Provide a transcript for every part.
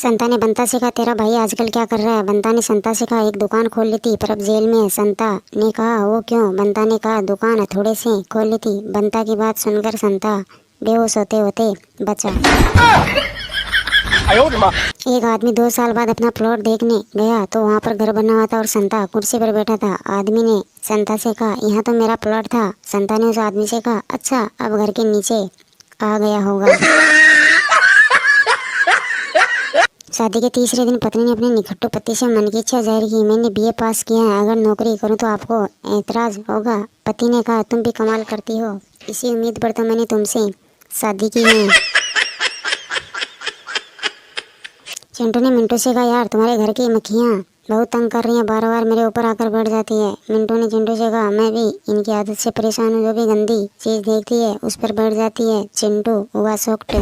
संता ने बंता से कहा, तेरा भाई आजकल क्या कर रहा है? बंता ने संता से कहा, एक दुकान खोल लेती पर अब जेल में है। संता ने कहा, वो क्यों? बंता ने कहा, दुकान थोड़े से खोल लेती। बंता की बात सुनकर संता बेहोश होते होते बचा। एक आदमी 2 साल बाद अपना प्लॉट देखने गया तो वहाँ पर घर बना हुआ था और संता कुर्सी पर बैठा था। आदमी ने संता से कहा, यहाँ तो मेरा प्लॉट था। संता ने उस आदमी से कहा, अच्छा अब घर के नीचे आ गया होगा। शादी के तीसरे दिन पत्नी ने अपने निकट्टू पति से मन की इच्छा जाहिर की, मैंने बीए पास किया है, अगर नौकरी करूं तो आपको ऐतराज होगा? पति ने कहा, तुम भी कमाल करती हो, इसी उम्मीद पर तो मैंने तुमसे शादी की है। चिंटू ने मिंटू से कहा, यार तुम्हारे घर की मक्खियाँ बहुत तंग कर रही हैं, बार बार मेरे ऊपर आकर बैठ जाती है। मिंटू ने चिंटू से कहा, मैं भी इनकी आदत से परेशान हूँ, जो भी गंदी चीज देखती है उस पर बैठ जाती है। चिंटू हुआ शॉक्ड।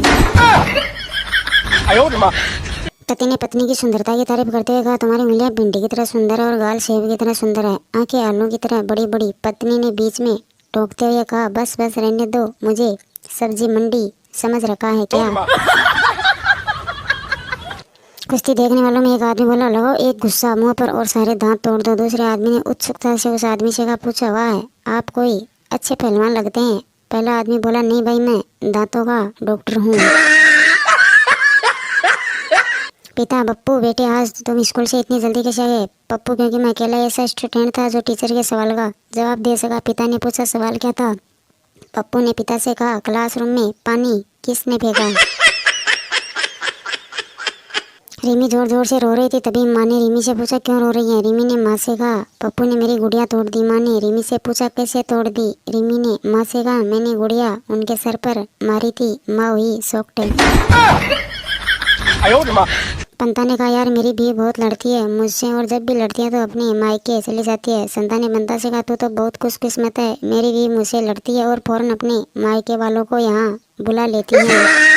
पति ने पत्नी की सुंदरता की तारीफ करते हुए कहा, तुम्हारी उंगलियां भिंडी की तरह सुंदर है और गाल सेब की तरह सुंदर है, आंखें आलू की तरह बड़ी बड़ी। पत्नी ने बीच में टोकते हुए कहा, बस बस रहने दो, मुझे सब्जी मंडी समझ रखा है क्या? कुश्ती देखने वालों में एक आदमी बोला, लगाओ एक गुस्सा मुंह पर और सारे दांत तोड़ दो। दूसरे आदमी ने उत्सुकता से उस आदमी से कहा, पूछा, वाह आप कोई अच्छे पहलवान लगते हैं। पहला आदमी बोला, नहीं भाई मैं दांतों का डॉक्टर हूँ। पिता, पप्पू बेटे आज तुम स्कूल से इतनी जल्दी कैसे गए? पप्पू, क्योंकि मैं अकेला ऐसा स्टूडेंट था जो टीचर के सवाल का जवाब दे सका। पिता ने पूछा, सवाल क्या था? पप्पू ने पिता से कहा, क्लासरूम में पानी किसने फेंका? रिमी जोर जोर से रो रही थी, तभी माँ ने रिमी से पूछा, क्यों रो रही है? रिमी ने माँ से कहा, पप्पू ने मेरी गुड़िया तोड़ दी। माँ ने रिमी से पूछा, कैसे तोड़ दी? रिमी ने माँ से कहा, मैंने गुड़िया उनके सर पर मारी थी। माँ हुई शॉक्ड। पंता ने कहा, यार मेरी भी बहुत लड़ती है मुझसे, और जब भी लड़ती है तो अपने मायके चली जाती है। संता ने बंता से कहा, तू तो बहुत खुशकिस्मत है, मेरी भी मुझसे लड़ती है और फौरन अपने मायके वालों को यहाँ बुला लेती है।